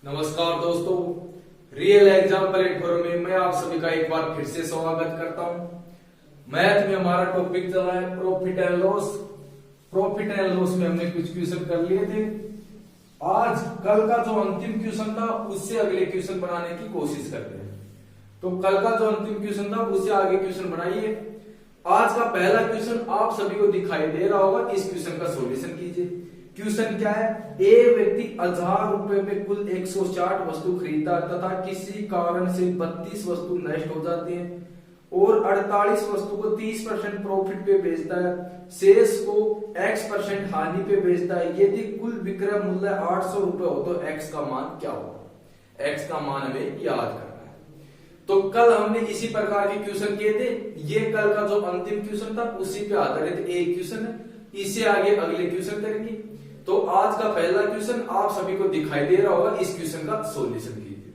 नमस्कार दोस्तों, real exam platform में मैं आप सभी का एक बार फिर से स्वागत करता हूं। मैथ में हमारा टॉपिक चला है profit and loss. Profit and loss में हमने कुछ क्वेश्चन कर लिए थे। आज कल का जो अंतिम क्वेश्चन था उससे अगले क्वेश्चन बनाने की कोशिश करते हैं। तो कल का जो अंतिम क्वेश्चन था उससे आगे क्वेश्चन बनाइए। आज का पहला क्वेश्चन आप सभी को दिखाई दे रहा होगा। इस क्वेश्चन का सॉल्यूशन कीजिए। क्वेश्चन क्या है? एक व्यक्ति 1000 रुपए में कुल 160 वस्तु खरीदता तथा किसी कारण से 32 वस्तु नष्ट हो जाती हैं और 48 वस्तु को 30% प्रॉफिट पे बेचता है, शेष को X% हानि पे बेचता है। यदि कुल विक्रय मूल्य 800 रुपए हो तो X का मान क्या होगा? X का मान हमें याद करना है। तो कल हमने इसी प्रकार के क्वेश्चन किए थे। ये कल का जो अंतिम क्वेश्चन था उसी पे आधारित एक क्वेश्चन है। इससे आगे अगले क्वेश्चन करेंगे। तो आज का पहला क्वेश्चन आप सभी को दिखाई दे रहा होगा। इस क्वेश्चन का सॉल्यूशन कीजिए।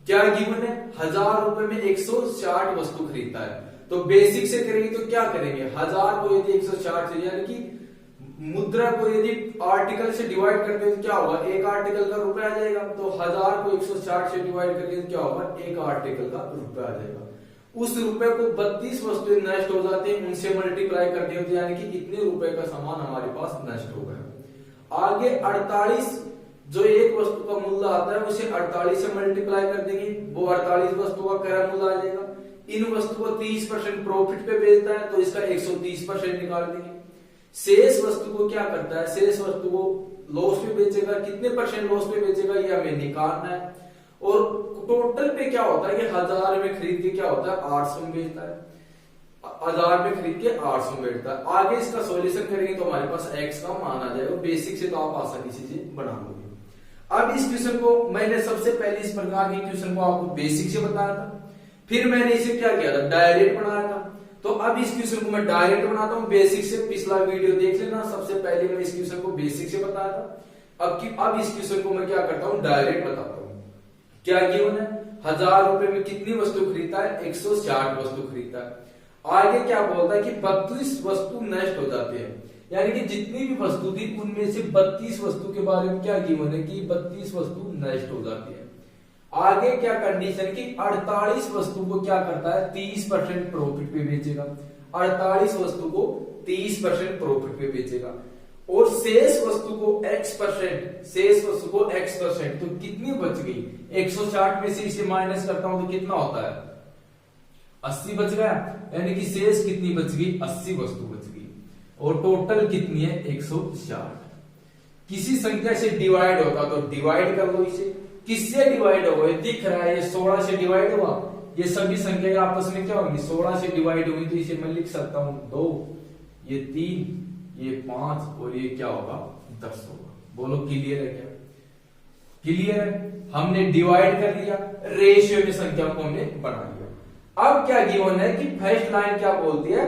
क्या गिवन है? 1000 रुपए में 160 वस्तु खरीदता है। तो बेसिक से करेंगे तो क्या करेंगे? 1000 को यदि 160 से यानी कि मुद्रा को यदि आर्टिकल से डिवाइड करते हैं तो क्या होगा? एक आर्टिकल का रुपया आ जाएगा। तो 1000 को 160 से डिवाइड करके तो क्या होगा? एक आर्टिकल का रुपया आ जाएगा। उस रुपए को 32 वस्तुएं नष्ट हो जाती है, उनसे मल्टीप्लाई कर दिया यानी कि इतने रुपए का सामान हमारे पास नष्ट हो गया। आगे 48 जो एक वस्तु का मूल्य आता है उसे 48 से मल्टीप्लाई कर देंगे, वो 48 वस्तु का क्रय मूल्य आ जाएगा। इन वस्तु को 30% प्रॉफिट पे बेचता है तो इसका 130% निकाल देंगे। शेष वस्तु को क्या करता है? शेष वस्तु को लॉस पे बेचेगा। कितने परसेंट लॉस पे बेचेगा ये हमें निकालना है। और टोटल पे क्या होता है कि 1000 में खरीद के क्या होता है? 800 में बेचता है। 1000 में खरीद के 800 में बेचता है। आगे इसका सॉल्यूशन करेंगे तो हमारे पास x का मान आ जाएगा। बेसिक से तो आप आसानी से बना लोगे। अब इस क्वेश्चन को मैंने सबसे पहले इस प्रकार के क्वेश्चन को आपको बेसिक से बताया था, फिर मैंने इसे क्या किया था? डायरेक्ट बनाया था। तो अब इस क्वेश्चन को मैं डायरेक्ट बनाता हूं बेसिक से। पिछला वीडियो देख लेना, सबसे पहले मैं इस क्वेश्चन को बेसिक से बताया था। अब इस क्वेश्चन को मैं क्या करता हूं? डायरेक्ट बताता हूं। क्या गिवन है? 1000 रुपए में कितनी वस्तु खरीदता है? 160 वस्तु खरीदता है। आगे क्या बोलता है कि 32 वस्तु नष्ट हो जाती है, यानी कि जितनी भी वस्तु थी उनमें से 32 वस्तु के बारे में क्या गिवन है कि 32 वस्तु नष्ट हो जाती है। आगे क्या कंडीशन की 48 वस्तु को क्या करता है? 30% प्रॉफिट पे बेचेगा। 48 वस्तु को 30% प्रॉफिट पे बेचेगा और शेष वस्तु को X%, तो कितनी बच गई? 160 में से इसे माइनस करता हूं तो कितना होता है? 80 बच गया। यानी कि शेष कितनी बच गई? 80 वस्तु बच गई। और टोटल कितनी है? 160। किसी संख्या से डिवाइड होता तो डिवाइड कर लो इसे। किससे डिवाइड होगा? दिख रहा है ये 16 से डिवाइड हुआ। ये सभी संख्या आपस में क्या होंगी? 16 से डिवाइड होगी तो इसे मैं लिख सकता हूं 2, ये 3, ये 5 और ये क्या होगा? 10 होगा। बोलो क्लियर है क्या? क्लियर है। हमने डिवाइड कर लिया, रेशियो में संख्या को हमने बना लिया। अब क्या गिवन है कि फर्स्ट लाइन क्या बोलती है?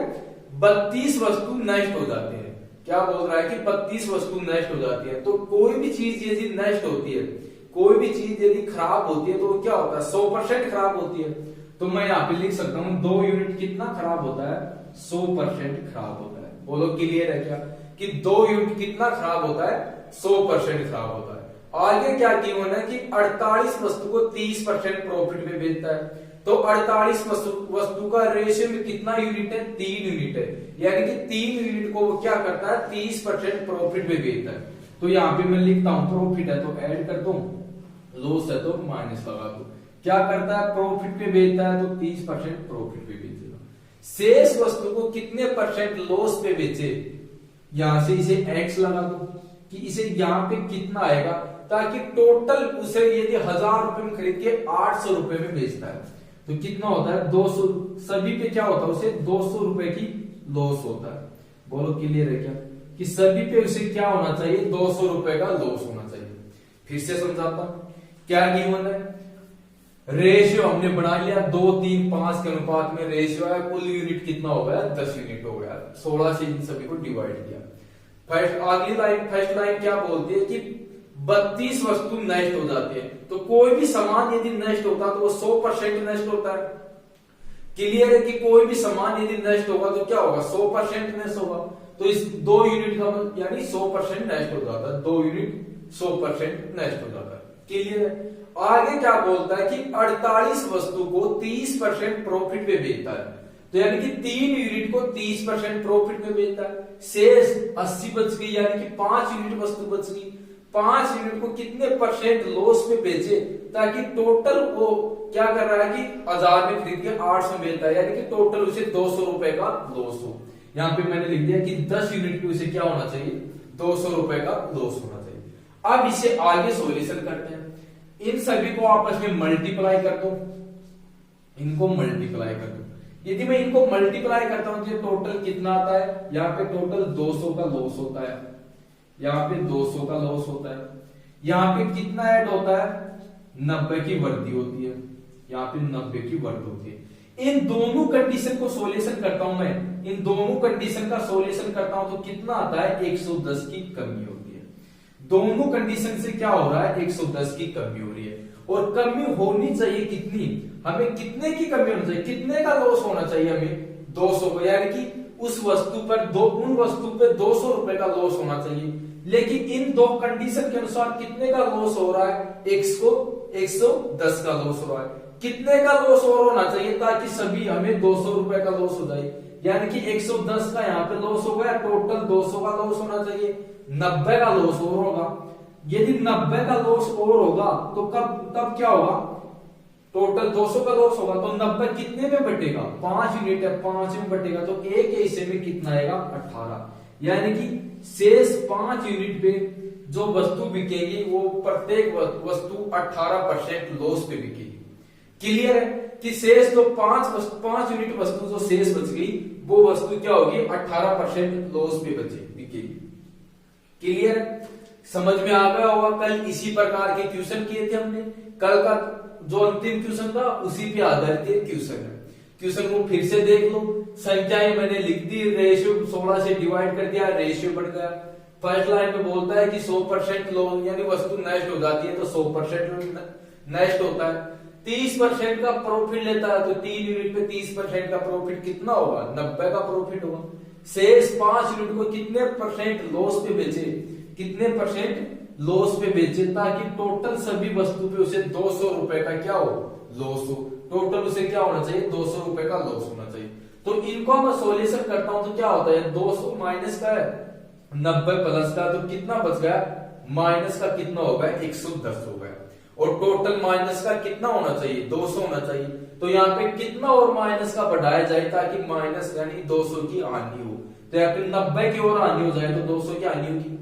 32 वस्तु नष्ट हो जाती है। क्या बोल रहा है कि 32 वस्तु नष्ट हो जाती है। तो कोई भी चीज यदि नष्ट होती है, कोई भी चीज यदि खराब होती है तो वो क्या होता है? 100% खराब होती है। तो मैं यहाँ पे लिख सकता हूं 2 यूनिट कितना खराब होता है? 100% खराब होता है। बोलो क्लियर है क्या कि 2 यूनिट कितना खराब होता है? 100% खराब होता है। आगे क्या गिवन है कि 48 वस्तु को 30% प्रॉफिट में बेचता है। तो 48 वस्तु का रेशियो में कितना यूनिट है? 3 यूनिट है। यानी कि 3 यूनिट को वो क्या करता है? 30% प्रॉफिट में बेचता है। तो यहाँ पे मैं लिखता हूं प्रॉफिट है तो ऐड कर दो, लॉस है तो माइनस लगा दो। क्या करता है? प्रॉफिट पे बेचता है तो 30% प्रॉफिट पे बेचेगा। शेष वस्तु को कितने परसेंट लॉस पे बेचे? यहां से इसे x लगा दो कि इसे यहां पे कितना आएगा, ताकि टोटल उसे यदि 1000 रुपए में खरीद के 800 रुपए में बेचता है तो कितना होता है? 200। सभी पे क्या होता है? उसे 200 रुपए की लॉस होता है। बोलो क्लियर है क्या कि सभी पे उसे क्या होना चाहिए? 200 रुपए का लॉस होना चाहिए। फिर से समझाता हूं। क्या गिवन है? रेशियो हमने बना लिया 2, 3, 5 के अनुपात में रेशियो है। कुल यूनिट कितना हो गया? 10 यूनिट हो गया। 16 से इन सभी को डिवाइड किया। फर्स्ट लाइन क्या बोलती है कि 32 वस्तु नष्ट हो जाती है। तो कोई भी सामान यदि नष्ट होता तो वो 100% नष्ट होता है। क्लियर है कि कोई भी सामान यदि नष्ट होगा तो क्या होगा? 100% नष्ट होगा। तो इस 2 यूनिट का यानी 100% नष्ट हो जाता है। 2 यूनिट 100% नष्ट हो जाता है। क्लियर है। आगे क्या बोलता है कि 48 वस्तु को 30% प्रॉफिट पे बेचता है, तो यानी कि 3 यूनिट को 30% प्रॉफिट में बेचता है। शेष 80 बच गई, यानी कि 5 यूनिट वस्तु बच गई। 5 यूनिट को कितने परसेंट लॉस में बेचे, ताकि टोटल वो क्या कर रहा है कि 1000 में खरीद के 800 में बेचता है, यानी कि टोटल उसे 200 रुपए का लॉस हो। यहाँ पे मैंने लिख दिया कि 10 यूनिट पे उसे क्या होना चाहिए, 200 रुपए का लॉस होना चाहिए। अब इसे आगे सॉल्यूशन करते हैं। इन सभी को आपस में मल्टीप्लाई कर दो, इनको मल्टीप्लाई कर दो। यदि मैं इनको मल्टीप्लाई करता हूं तो टोटल कितना आता है, यहाँ पे टोटल 200 का लॉस होता है, यहाँ पे 200 का लॉस होता है। यहाँ पे कितना ऐड होता है, 90 की वृद्धि होती है, यहाँ पे 90 की वृद्धि होती है। इन दोनों कंडीशन को सॉल्यूशन करता हूं मैं, इन दोनों कंडीशन का सॉल्यूशन करता हूं तो कितना आता है, 110 की कमी होती है। दोनों कंडीशन से क्या हो रहा है, 110 की कमी हो रही है। और कमी होनी चाहिए कितनी, हमें कितने की कमी होनी चाहिए, कितने का लॉस होना चाहिए हमें, 200 को, यानी कि उस वस्तु पर उन वस्तु पे 200 रुपए का लॉस होना चाहिए। लेकिन इन दो कंडीशन के अनुसार कितने का लॉस हो रहा है, 110 का लॉस हो रहा है। कितने का लॉस और होना चाहिए ताकि सभी हमें 200 रुपए का लॉस हो जाए, यानी कि 110 का यहाँ पे लॉस हो गया, टोटल 200 का लॉस होना चाहिए, 90 का लॉस और होगा। यदि 90 का लॉस और होगा तो तब क्या होगा, टोटल 200 का लॉस होगा, तो 90 कितने में बटेगा, 5 यूनिट है, 5 में बटेगा, तो एक हिस्से में कितना आएगा, 18। यानी कि शेष 5 यूनिट पे जो वस्तु बिकेगी वो प्रत्येक वस्तु 18% लॉस पे बिकेगी। क्लियर है कि शेष तो 5 यूनिट वस्तु जो शेष बच गई वो वस्तु क्या होगी, 18% लॉस पे बिकेगी। क्लियर है, समझ में आ गया होगा। कल इसी प्रकार के क्वेश्चन किए थे हमने, कल का जो अंतिम क्वेश्चन था उसी पे आधारित क्वेश्चन है। क्वेश्चन को फिर से देख लो, संख्याएं मैंने लिख दी, रेशियो 16 से डिवाइड कर दिया, रेशियो बढ़ गया। फर्स्ट लाइन में बोलता है कि 100% लॉस, यानी वस्तु नष्ट हो जाती है तो 100% नष्ट होता है। 30% का प्रॉफिट लेता है तो 3 यूनिट पे 30% का प्रॉफिट कितना होगा, 90 का प्रॉफिट होगा। शेष 5 यूनिट को कितने परसेंट लॉस पे बेचे, कितने परसेंट लॉस पे बेचे, ताकि टोटल सभी वस्तु पे उसे 200 रुपए का क्या हो, लॉस हो। टोटल उसे क्या होना चाहिए, 200 रुपए का लॉस होना चाहिए। तो इनको मैं सॉल्यूशन करता हूं तो क्या होता है, 200 माइनस का है, 90 प्लस का, तो कितना बच गया, माइनस का कितना होगा, 110 हो गया। और टोटल माइनस का कितना होना चाहिए, 200 होना चाहिए। तो यहाँ पे कितना और माइनस का बढ़ाया जाए ताकि माइनस यानी 200 की हानि हो, तो यहाँ पे 90 की और हानि हो जाए तो 200 की हानि होगी।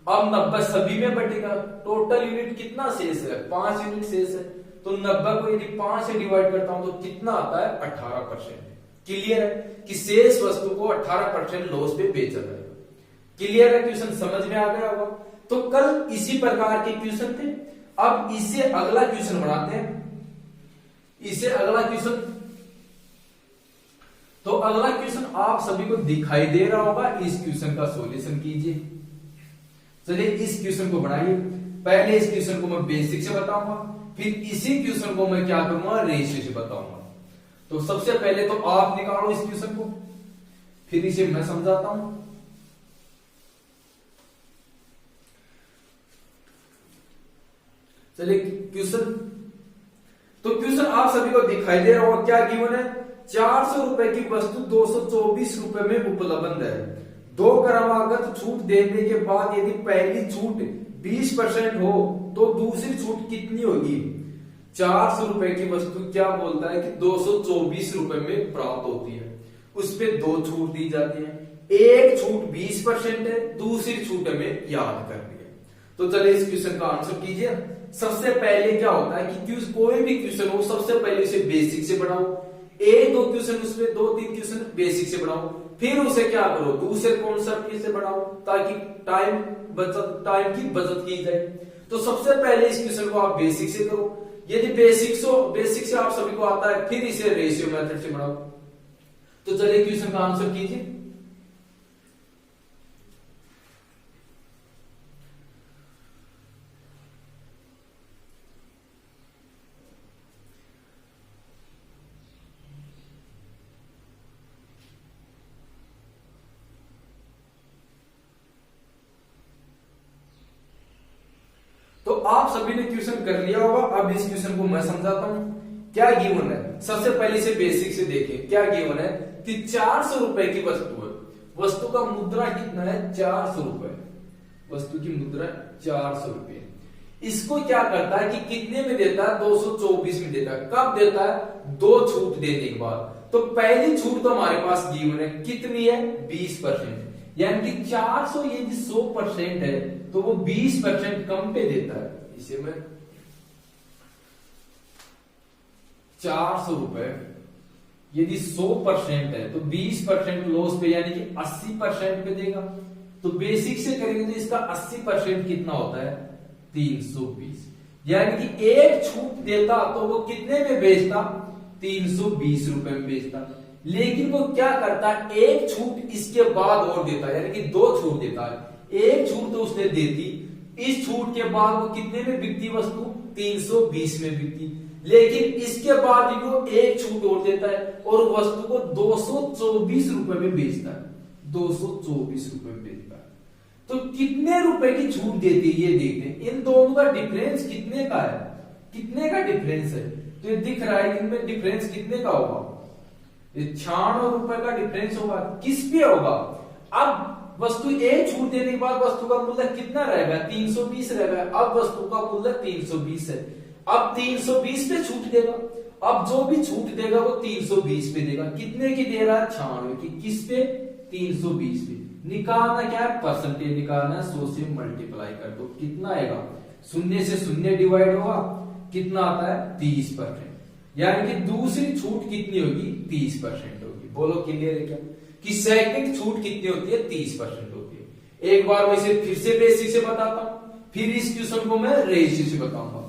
अब 90 सभी में बटेगा, टोटल यूनिट कितना शेष है, 5 यूनिट शेष है, तो 90 को यदि 5 से डिवाइड करता हूं तो कितना आता है, 18%। क्लियर है कि शेष वस्तु को 18% लॉस पे बेचा जाएगा। क्लियर है, क्वेश्चन समझ में आ गया होगा। तो कल इसी प्रकार के क्वेश्चन थे। अब इससे अगला क्वेश्चन बनाते हैं, इससे अगला क्वेश्चन, तो अगला क्वेश्चन आप सभी को दिखाई दे रहा होगा, इस क्वेश्चन का सॉल्यूशन कीजिए। चलिए इस क्वेश्चन को बनाइए। पहले इस क्वेश्चन को मैं बेसिक से बताऊंगा, फिर इसी क्वेश्चन को मैं क्या करूंगा, रेशियो से बताऊंगा। तो सबसे पहले तो आप निकालो इस क्वेश्चन को, फिर इसे मैं समझाता हूं। चलिए क्वेश्चन, तो क्वेश्चन आप सभी को दिखाई दे रहा होगा, क्या गिवन है, 400 रुपए की वस्तु 224 रुपए में उपलब्ध है। 2 क्रमागत छूट देने के बाद यदि पहली छूट 20% हो तो दूसरी छूट कितनी होगी। 400 रुपए की वस्तु क्या बोलता है कि 224 रुपए में प्राप्त होती है, उस पे 2 छूट दी जाती है। एक छूट 20% है, दूसरी छूट हमें याद करनी है। तो चलिए इस क्वेश्चन का आंसर कीजिए। सबसे पहले क्या होता है कि कोई भी क्वेश्चन हो सबसे पहले उसे बेसिक से बढ़ाओ, 1-2 क्वेश्चन उसमें 2-3 क्वेश्चन बेसिक से बढ़ाओ, फिर उसे क्या करो, दूसरे कॉन्सेप्ट से बढ़ाओ, ताकि टाइम की बचत की जाए। तो सबसे पहले इस क्वेश्चन को आप बेसिक से करो। यदि बेसिक से आप सभी को आता है, फिर इसे रेशियो मेथड से बढ़ाओ। तो चलिए क्वेश्चन का आंसर कीजिए। तो आप सभी ने क्वेश्चन कर लिया होगा। अब इस क्वेश्चन को मैं समझाता हूं। क्या गिवन है, सबसे पहले से बेसिक से देखें। क्या गिवन है कि 400 रुपए की वस्तु है, वस्तु का मुद्रा कितना है 400 रुपए, वस्तु की मुद्रा 400 रुपए। इसको क्या करता है कि कितने में देता है 224 में देता है। कब देता है, 2 छूट देने के बाद। तो पहली छूट तो हमारे पास गिवन है, कितनी है 20%, यानी कि 400 यदि 100% है तो वो 20% कम पे देता है। इसे मैं 400 रुपए यदि 100% है तो 20% लॉस पे यानी कि 80% पे देगा। तो बेसिक से करेंगे तो इसका 80% कितना होता है 320, यानी कि एक छूट देता तो वो कितने में बेचता 320 रुपए में बेचता। लेकिन वो क्या करता है, एक छूट इसके बाद और देता है, यानी कि 2 छूट देता है। एक छूट तो उसने दे दी, इस छूट के बाद वो कितने में बिकती वस्तु 320 में बिकती। लेकिन इसके बाद वो एक छूट और देता है और वस्तु को 224 रुपए में बेचता है, 224 रुपए में बेचता है। तो कितने रुपए की छूट देती है ये देखते हैं। इन दोनों का डिफरेंस कितने का है, कितने का डिफरेंस है, तो ये दिख रहा है इनमें डिफरेंस कितने का होगा, 96 रुपए का डिफरेंस होगा। किस पे होगा, अब वस्तु ए छूट देने के बाद वस्तु का मूल्य कितना रहेगा 320 रहेगा। अब वस्तु का मूल्य 320 है, अब 320 पे छूट देगा। अब जो भी छूट देगा वो 320 पे देगा। कितने की दे रहा है 96 की, किस पे 320 पे। निकालना क्या है, परसेंटेज निकालना है, 100 से मल्टीप्लाई कर दो, कितना आएगा, शून्य से शून्य डिवाइड होगा, कितना आता है 30%, यानी कि दूसरी छूट कितनी होगी 30% होगी। बोलो क्लियर है क्या, कि सेकंड छूट कितनी होती है 30% होती है। एक बार मैं इसे फिर से बेसिक से बताता हूं, फिर इस क्वेश्चन को मैं रेशियो से बताऊंगा।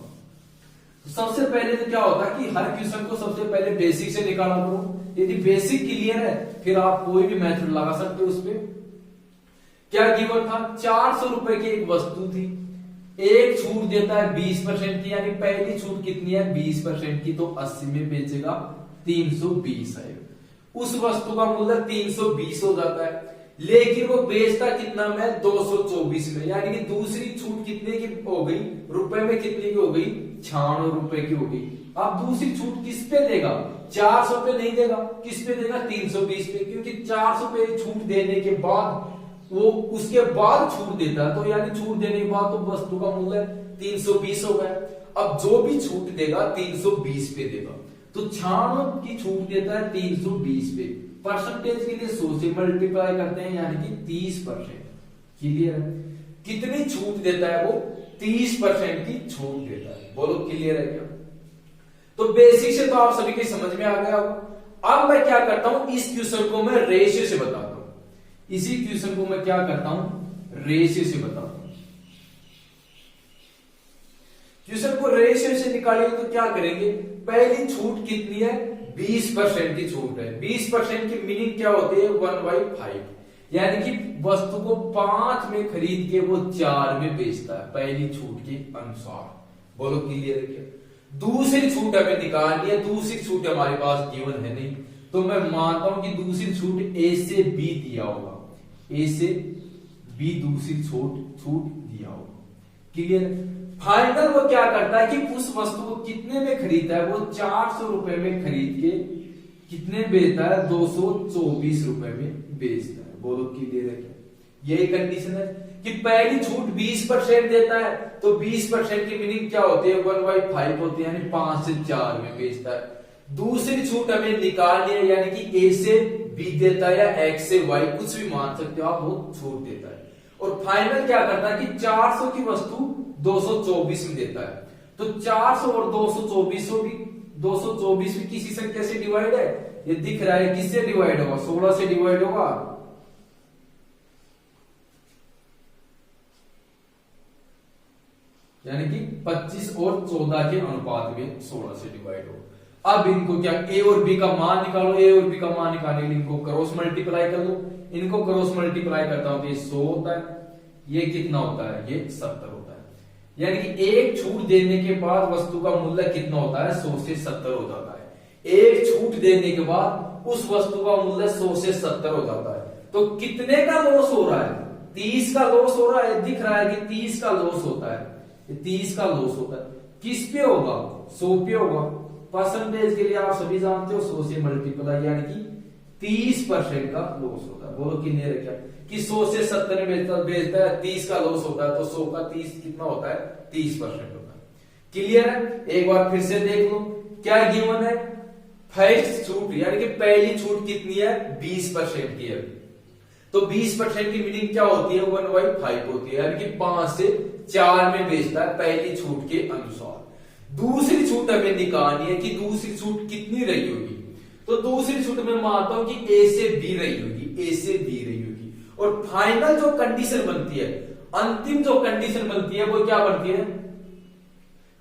तो सबसे पहले तो क्या होता है कि हर क्वेश्चन को सबसे पहले बेसिक से निकाला करो। यदि बेसिक क्लियर है फिर आप कोई भी मेथड लगा सकते हो उस पर। क्या गिवन था, 400 रुपए की एक वस्तु थी, एक छूट देता है 20% की, यानी पहली छूट कितनी है 20% की, तो 80 में बेचेगा 320 है। उस वस्तु का मूल्य 320 हो जाता है, लेकिन वो बेचता कितना में 224 में, यानी कि दूसरी छूट कितने की हो गई रुपए में, कितने की हो गई 96 रुपए की हो गई। अब दूसरी छूट किस पे देगा, 400 पे नहीं देगा, किस पे देगा 320 पे, क्योंकि 400 पे छूट देने के बाद वो उसके बाद छूट देता है, तो यानी छूट देने के बाद तो वस्तु का मूल्य 320 हो गया। अब जो भी छूट देगा 320 पे देगा, तो 96 की छूट देता है 320 पे। परसेंटेज के लिए 100 से मल्टीप्लाई करते हैं, यानी कि 30%। क्लियर है, कितनी छूट देता है वो 30% की छूट देता है। बोलो क्लियर है क्या। तो बेसिक से तो आप सभी के समझ में आ गया होगा। अब मैं क्या करता हूं, इस क्वेश्चन को मैं रेशियो से बताता हूं। इसी क्वेश्चन को मैं क्या करता हूं, रेशियो से बताता हूं। क्वेश्चन को रेशियो से निकालेंगे तो क्या करेंगे, पहली छूट कितनी है 20% की छूट है। 20% की मीनिंग क्या होती है 1/5, यानी कि वस्तु को 5 में खरीद के वो 4 में बेचता है पहली छूट के अनुसार। बोलो क्लियर है क्या। दूसरी छूट हमें निकालनी है, दूसरी छूट हमारे पास गिवन है नहीं, तो मैं मानता हूं कि दूसरी छूट ए से बी दिया होगा, ए से बी दूसरी छूट दिया होगा। क्लियर। फाइनल वो क्या करता है कि उस वस्तु को कितने में खरीदता है, वो 400 रुपए में खरीद के कितने बेचता है 224 रुपए में बेचता है। बोलो क्लियर है क्या। यही कंडीशन है कि पहली छूट 20% देता है, तो 20% की मीनिंग क्या होती है 1/5 होती है, यानी 5 से 4 में बेचता है। दूसरी छूट हमें निकालनी है, यानी कि ए से बी देता है या एक्स से वाई, कुछ भी मान सकते हो आप, वो छूट देता है। और फाइनल क्या करता है कि 400 की वस्तु 224 में देता है, तो 400 और 224 भी 224 भी किसी संख्या से डिवाइड है, ये दिख रहा है, किससे डिवाइड होगा 16 से डिवाइड होगा, यानी कि 25 और 14 के अनुपात में 16 से डिवाइड होगा। अब इनको क्या, ए और बी का मान निकालो, ए और बी का मान निकालने के लिए इनको क्रॉस मल्टीप्लाई कर लो। इनको क्रॉस मल्टीप्लाई करता हूं तो ये 100 होता है, ये कितना होता है, ये 70 होता है। यानी कि एक छूट देने के बाद वस्तु का मूल्य कितना होता है 100 से 70 हो जाता है। एक छूट देने के बाद उस वस्तु का मूल्य 100 से 70 हो जाता है। तो कितने का लॉस हो रहा है, 30 का लॉस हो रहा है, दिख रहा है कि 30 का लॉस होता है। 30 का लॉस होता है। किस पे होगा? 100 पे होगा। परसेंटेज के लिए आप सभी जानते हो 100 से मल्टीप्लाई, यानी कि 30% का लॉस होता है। बोलो क्लियर है क्या? कि 100 से 70 में बेचता है, 30 का लॉस होता है, तो 100 का 30 कितना होता है? 30% होता है। क्लियर है? एक बार फिर से देख लो, क्या गिवन है? फर्स्ट छूट यानी कि पहली छूट कितनी है? 20% की है। तो 20% की मीनिंग क्या होती है? 1/5 होती है, यानी कि 5 से 4 में बेचता है पहली छूट के अनुसार। दूसरी छूट हमें निकालनी है कि दूसरी छूट कितनी रही होगी। तो दूसरी छूट में मानता हूं कि ए से बी रही होगी, ए से बी रही होगी। और फाइनल जो कंडीशन बनती है, अंतिम जो कंडीशन बनती है, वो क्या बनती है?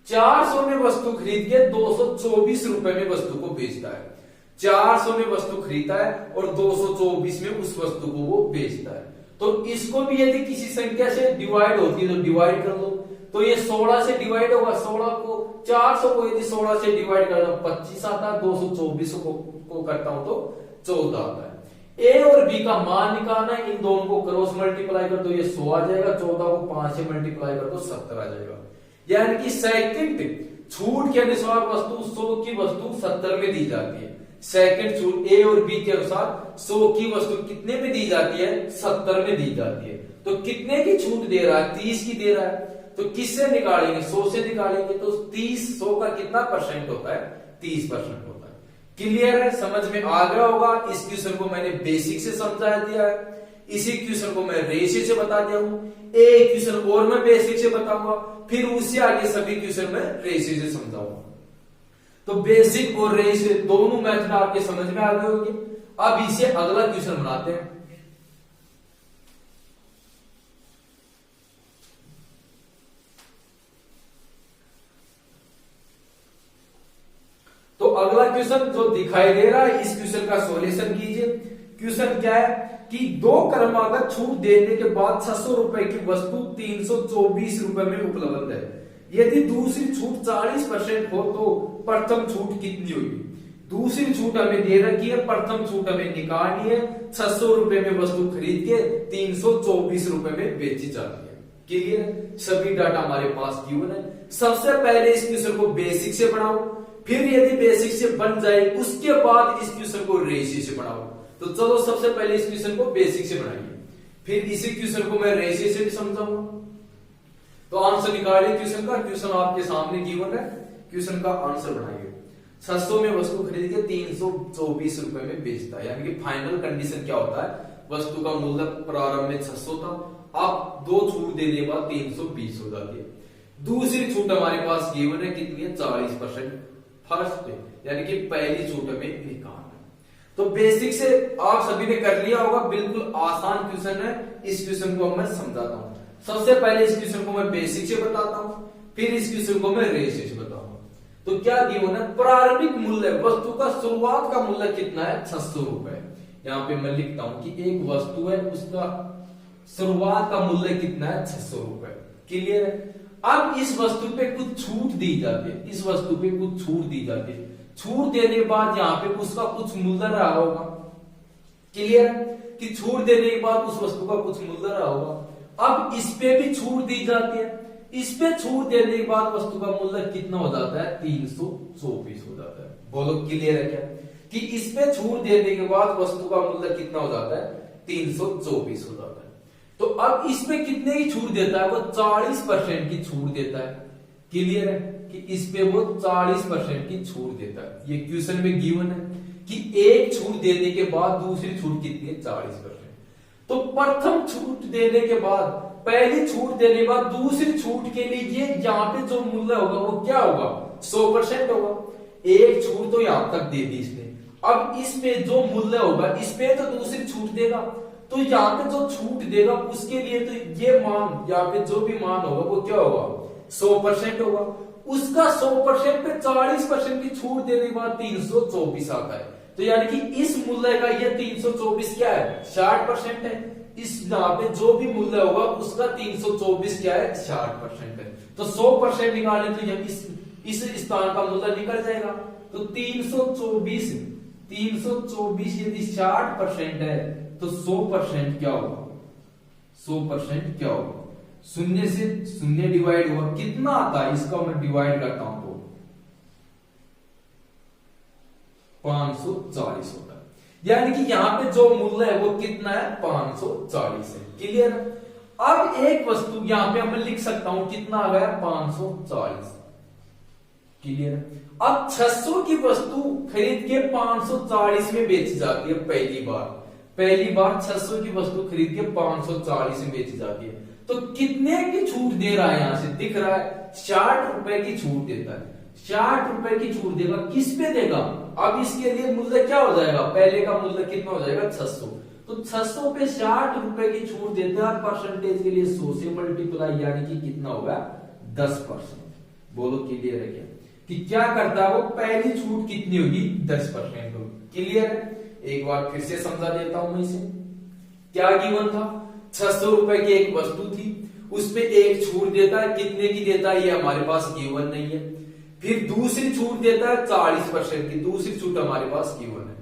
400 में वस्तु खरीद के 224 रुपए में वस्तु को बेचता है। 400 में वस्तु खरीदता है और 224 में उस वस्तु को वो बेचता है। तो इसको भी यदि किसी संख्या से डिवाइड होती है तो डिवाइड कर लो। तो ये 16 से डिवाइड होगा, 16 को 400 को यदि 16 से डिवाइड करता हूं 25 आता है, 224 को करता हूं तो 14 आता है। ए और बी का मान निकालना है, इन दोनों को क्रॉस मल्टीप्लाई कर दो, ये 100 आ जाएगा। 14 को 5 से मल्टीप्लाई कर दो, 70 आ जाएगा। यानी कि सेकंड छूट के अनुसार वस्तु 100 की वस्तु 70 में दी जाती है। सेकंड छूट ए और बी के अनुसार 100 की वस्तु कितने में दी जाती है? 70 में दी जाती है। तो कितने की छूट दे रहा है? 30 की दे रहा है। तो किससे निकालेंगे? 100 से निकालेंगे। तो 30 100 का कितना परसेंट होता है? 30% होता है। क्लियर है? समझ में आ गया होगा। इस क्वेश्चन को मैंने बेसिक से समझा दिया है, इसी क्वेश्चन को मैं रेशियो से बता दिया हूं। एक क्वेश्चन और मैं बेसिक से बताऊंगा, फिर उससे आगे सभी क्वेश्चन मैं रेशियो से समझाऊंगा। तो बेसिक और रेशियो दोनों मेथड आपके समझ में आ गए होंगे। अब इसे अगला क्वेश्चन बनाते हैं। तो अगला क्वेश्चन जो दिखाई दे रहा है, इस क्वेश्चन का सॉल्यूशन कीजिए। क्वेश्चन क्या है कि दो क्रमागत छूट देने के बाद 600 रुपए की वस्तु 324 रुपए में उपलब्ध है। यदि दूसरी छूट 40% हो तो प्रथम छूट कितनी होगी? दूसरी छूट हमें दे रखी है, प्रथम छूट हमें निकालनी है। 600 रुपए में वस्तु खरीद के 324 रुपए में बेची जाती है। क्लियर? सभी डाटा हमारे पास गिवन है। सबसे पहले इस क्वेश्चन को बेसिक से बनाओ, फिर यदि बेसिक से बन जाए उसके बाद इस क्वेश्चन को रेशियो से बनाओ। तो चलो सबसे पहले इस क्वेश्चन को बेसिक से बनाइए, फिर इसी क्वेश्चन को मैं रेशियो से भी समझाऊंगा। तो आंसर निकालिए क्वेश्चन का। क्वेश्चन आपके सामने गिवन है, क्वेश्चन का आंसर बनाइए। 600 में वस्तु खरीद के 324 रुपए में बेचता है, यानी कि फाइनल कंडीशन क्या होता है? वस्तु का मूल्य प्रारंभ में 600 था, अब 2 छूट देने के बाद 320 हो जाती है। दूसरी छूट हमारे पास गिवन है, कितनी है? 40%। फर्स्ट यानी कि पहली छूट हमें निकालना है। तो बेसिक से आप सभी ने कर लिया होगा, बिल्कुल आसान क्वेश्चन है। इस क्वेश्चन को मैं समझाता हूं। सबसे पहले इस क्वेश्चन को मैं बेसिक से बताता हूं, फिर इस क्वेश्चन को मैं रेशियो से बताऊंगा। तो क्या गिवन है? प्रारंभिक मूल्य, वस्तु का शुरुआत का मूल्य कितना है? 600 रुपए। यहां पे मैं लिखता हूं कि एक वस्तु है, उसका शुरुआत का मूल्य कितना है? 600 रुपए। क्लियर है? अब इस वस्तु पे कुछ छूट दी जाती है, इस वस्तु पे कुछ छूट दी जाती है। छूट देने के बाद यहाँ पे उसका कुछ मूल्य रहा होगा। क्लियर है? कि छूट देने के बाद उस वस्तु का कुछ मूल्य रहा होगा। अब इस पे भी छूट दी जाती है, इस पे छूट देने के बाद वस्तु का मूल्य कितना हो जाता है? 324 हो जाता है। बोलो क्लियर है क्या? कि इस पे छूट देने के बाद वस्तु का मूल्य कितना हो जाता है? 324 हो जाता है। तो अब इसमें कितने की छूट देता है? वो 40% की छूट देता है। क्लियर है? कि इस पे वो 40% की छूट देता है। ये क्वेश्चन में गिवन है कि एक छूट देने के बाद दूसरी छूट कितनी है? 40%। तो प्रथम छूट देने के बाद, पहली छूट देने के बाद दूसरी छूट के लिए यहाँ पे जो मूल्य होगा वो क्या होगा? 100% होगा। एक छूट तो यहां तक दे दी इसने, अब इस पे जो मूल्य होगा इस पे तो दूसरी छूट देगा, तो यहाँ पे जो छूट देगा उसके लिए तो ये मान, यहाँ पे जो भी मान होगा वो क्या होगा? 100% होगा। उसका 100% पे 40% की छूट देने के बाद 324 आता है। तो यानी कि इस मूल्य का ये 324 क्या है? 60% है। इस यहाँ पे जो भी मूल्य होगा उसका 324 क्या है? 60% है। तो 100% निकालें तो यह इस स्थान का मूल्य निकल जाएगा। तो 324 यदि 60% है तो 100% क्या होगा? 100% क्या होगा? शून्य से शून्य डिवाइड हुआ, कितना आता है इसका मैं डिवाइड करता हूं तो 540 होता है। यानी कि यहां पे जो मूल्य है वो कितना है, 540 है। क्लियर। अब एक वस्तु यहां पे मैं लिख सकता हूं कितना आ गया, 540। क्लियर। अब 600 की वस्तु खरीद के 540 में बेची जाती है पहली बार 600 की वस्तु खरीद के 540 में बेची जाती है। तो कितने की छूट दे रहा है, यहां से दिख रहा है 60 रुपए की छूट देता है। 60 रुपए की छूट देगा, किस पे देगा, अब इसके लिए मूल्य क्या हो जाएगा, पहले का मूल्य कितना हो जाएगा 600, तो 600 पे 60 रुपए की छूट देता है। परसेंटेज के लिए 100 से मल्टीप्लाई, यानी कि कितना होगा 10%। बोलो क्लियर है क्या, कि क्या करता है वो, पहली छूट कितनी होगी 10% होगी। क्लियर है। एक बार फिर से समझा देता हूं मैं इसे। क्या गिवन था, 600 रुपए की एक वस्तु थी, उस पे एक छूट देता है, कितने की देता है ये हमारे पास गिवन नहीं है। फिर दूसरी छूट देता है 40% की, दूसरी छूट हमारे पास गिवन है।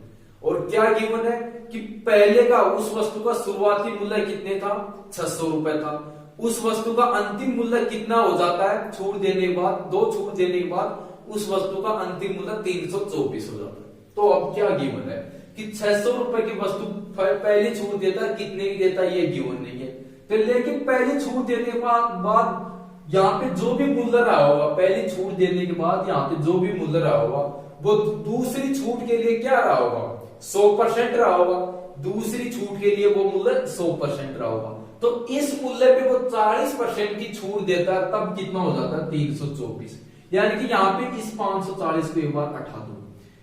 और क्या गिवन है कि पहले का उस वस्तु का शुरुआती मूल्य कितने था, 600 रुपए था, उस वस्तु का अंतिम मूल्य कितना हो जाता है छूट देने के बाद, 2 छूट देने के बाद उस वस्तु का अंतिम मूल्य 324 हो जाता है। तो अब क्या गिवन है कि 600 रुपए की वस्तु पहली छूट देता है, कितने की देता है ये गिवन नहीं है। तो लेकिन पहली छूट देने के बाद यहाँ पे जो भी मूल्य रहा होगा, पहली छूट देने के बाद यहाँ पे जो भी मूल्य रहा होगा वो दूसरी छूट के लिए क्या रहा होगा, 100% रहा होगा। दूसरी छूट के लिए वो मूल्य 100% रहा होगा। तो इस मूल्य पे वो 40% की छूट देता है, तब कितना हो जाता है 324। यानी कि यहाँ पे इस 540 को एक बार हटा दो,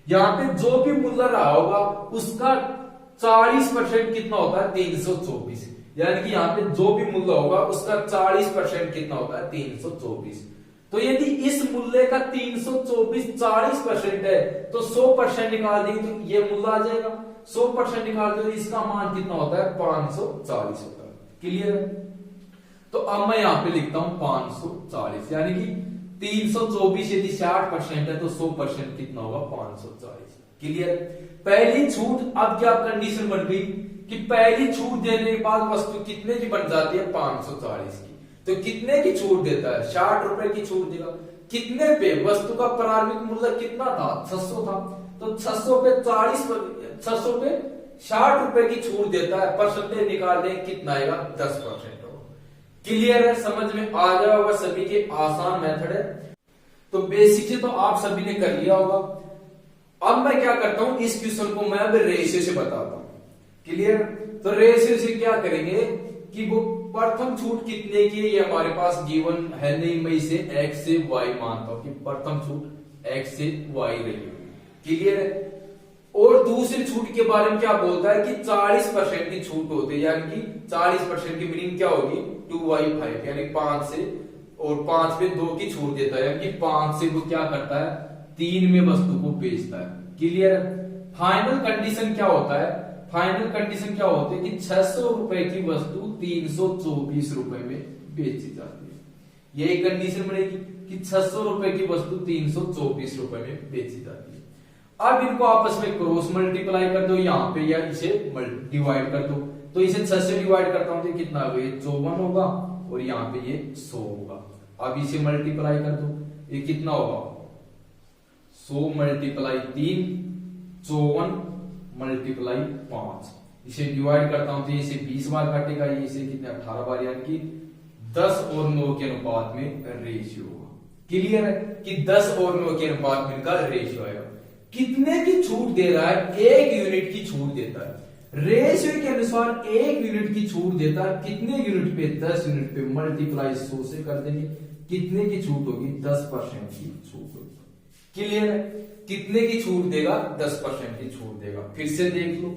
यहाँ पे जो भी मूल्य रहा होगा उसका 40% कितना होता है 324। यानी कि यहाँ पे जो भी मूल्य होगा उसका 40% कितना होता है 324। तो यदि इस मूल्य का 324 40% है तो 100% निकाल देंगे तो ये मूल्य आ जाएगा। 100% निकाल दो, इसका मान कितना होता है 540 होता है। क्लियर है। तो अब मैं यहाँ पे लिखता हूं 540, यानी कि 324 यदि 60% है तो 100% कितना होगा 540। क्लियर। पहली छूट, अब क्या कंडीशन बन गई कि पहली छूट देने के बाद वस्तु कितने की बन जाती है 540 की। तो कितने की छूट देता है, 60 रुपए की छूट देगा। कितने पे, वस्तु का प्रारंभिक मूल्य कितना था 600 था, तो 600 पे 60 रुपए की छूट देता है। परसेंटेज निकाल दें कितना आएगा 10% होगा। क्लियर है, समझ में आ गया होगा सभी के, आसान मेथड है। तो बेसिक से तो आप सभी ने कर लिया होगा। अब मैं क्या करता हूं, इस क्वेश्चन को मैं अब रेशियो से बताता हूं। क्लियर। तो रेशियो से क्या करेंगे कि वो प्रथम छूट कितने की है ये हमारे पास गिवन है नहीं, मैं इसे x से y मानता हूं कि प्रथम छूट x से y रही है। क्लियर है। और दूसरी छूट के बारे में क्या बोलता है कि 40% की छूट होती है, यानी कि 40% की मीनिंग क्या होगी 2y5, यानी 5 से, और 5 पे 2 की छूट देता है, यानी कि 5 से वो क्या करता है 3 में वस्तु को बेचता है। क्लियर। फाइनल कंडीशन क्या होता है, फाइनल कंडीशन क्या होती है कि 600 रुपए की वस्तु 324 रुपए में बेची जाती है। यही कंडीशन बनेगी कि 600 रुपए की वस्तु 324 रुपए में बेची जाती है। अब इनको आपस में क्रॉस मल्टीप्लाई कर दो यहाँ पे, या इसे डिवाइड कर दो। तो इसे 6 से डिवाइड करता हूं तो कितना होगा, ये 54 होगा, और यहाँ पे ये 100 होगा। अब इसे मल्टीप्लाई कर दो, ये कितना होगा 100 मल्टीप्लाई 3, 54 मल्टीप्लाई 5। इसे डिवाइड करता हूं तो इसे 20 बार काटेगा, ये इसे कितने 18 बार, यानी कि 10 और 9 के अनुपात में रेशियो होगा। क्लियर है कि 10 और 9 के अनुपात में इनका रेशियो आएगा। कितने की छूट दे रहा है, 1 यूनिट की छूट देता है। रेशियो के अनुसार 1 यूनिट की छूट देता है। कितने यूनिट पे, 10 यूनिट पे, मल्टीप्लाई 100 से कर देंगे, कितने की छूट होगी 10% की छूट होगी। क्लियर है। कितने की छूट देगा 10% की छूट देगा। फिर से देख लो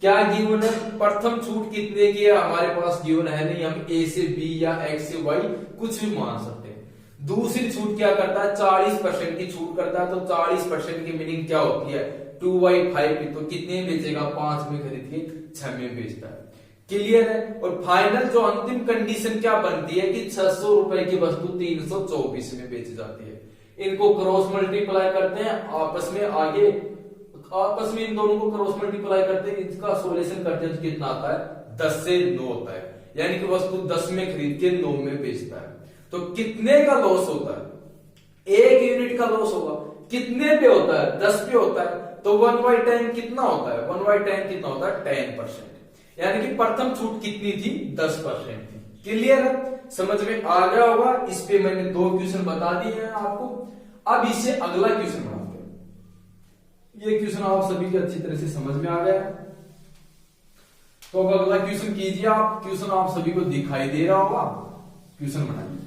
क्या गिवन है, प्रथम छूट कितने की है हमारे पास गिवन है नहीं, हम a से b या x से y कुछ भी मान सकते हैं। दूसरी छूट क्या करता है 40% की छूट करता है। तो 40% की मीनिंग क्या होती है 2y5, तो कितने में बेचेगा 5 में खरीद के 6 में बेचता है। क्लियर है। और फाइनल जो अंतिम कंडीशन क्या बनती है कि 600 रुपए की वस्तु 324 में बेची जाती है। इनको क्रॉस मल्टीप्लाई करते हैं आपस में, आगे आपस में इन दोनों को क्रॉस मल्टीप्लाई करते हैं, इसका सॉल्यूशन करते हैं तो कितना आता है 10 से 9 होता है। यानी कि वस्तु 10 में खरीद के 9 में बेचता है, तो कितने का लॉस होता है? 1 यूनिट का लॉस होगा। कितने पे होता है? 10 पे होता है। तो 1/10 कितना होता है? 1/10 कितना होता है? 10%। यानी कि प्रथम छूट कितनी थी? 10% थी। क्लियर है? समझ में आ गया होगा। इस पे मैंने 2 क्वेश्चन बता दिए हैं आपको। अब इससे अगला क्वेश्चन बनाते हैं। ये क्वेश्चन आप सभी को अच्छी तरह से समझ में आ गया है। तो अब अगला क्वेश्चन कीजिए आप। क्वेश्चन आप सभी को दिखाई दे रहा होगा। क्वेश्चन बनाइए।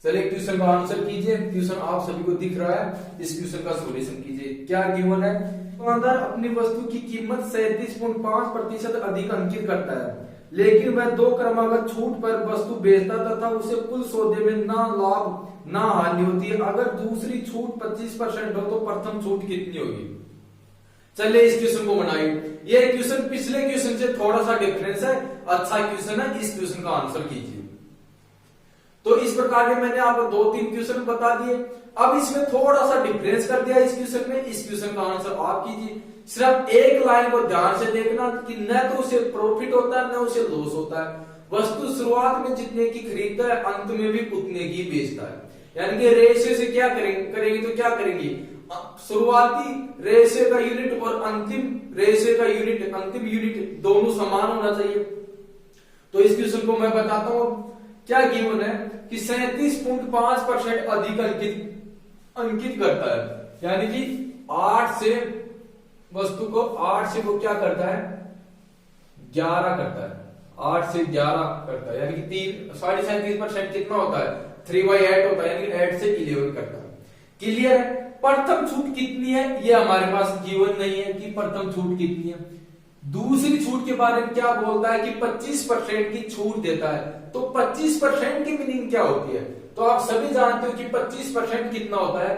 चलिए क्वेश्चन का आंसर कीजिए। क्वेश्चन आप सभी को दिख रहा है। इस क्वेश्चन का सॉल्यूशन कीजिए। क्या गिवन है? दुकानदार अपनी वस्तु की कीमत 37.5% अधिक अंकित करता है, लेकिन वह 2 क्रमागत छूट पर वस्तु बेचता तथा उसे कुल सौदे में ना लाभ ना हानि होती है। अगर दूसरी छूट 25% हो तो प्रथम छूट कितनी होगी? चलिए इस क्वेश्चन को बनाइए। ये क्वेश्चन पिछले क्वेश्चन से थोड़ा सा डिफरेंस है। अच्छा क्वेश्चन है। इस क्वेश्चन का आंसर कीजिए। तो इस प्रकार के मैंने आपको 2-3 क्वेश्चन बता दिए। अब इसमें थोड़ा सा डिफरेंस कर दिया इस क्वेश्चन में। इस क्वेश्चन का आंसर आप कीजिए। सिर्फ एक लाइन को ध्यान से देखना कि न तो उसे प्रॉफिट होता है न उसे लॉस होता है। वस्तु शुरुआत में जितने की खरीदता है अंत में भी उतने की बेचता है। यानी कि रेशियो से क्या करेंगे तो क्या करेंगे? शुरुआती रेशियो का यूनिट और अंतिम रेशियो का यूनिट, अंतिम यूनिट दोनों समान होना चाहिए। तो इस क्वेश्चन को मैं बताता हूं। क्या गिवन है कि 37.5% अधिक अंकित करता है। यानी कि 8 से वस्तु को 8 से वो क्या करता है? 11 करता है। 8 से 11 करता है। यानी कि 37.5% कितना होता है? 3/8 होता है। यानी कि 8 से 11 करता है। क्लियर है? प्रथम छूट कितनी है ये हमारे पास गिवन नहीं है कि प्रथम छूट कितनी है। दूसरी छूट के बारे में क्या बोलता है कि 25% की छूट देता है। तो 25% की मीनिंग क्या होती है? तो आप सभी जानते हो कि 25% कितना होता है?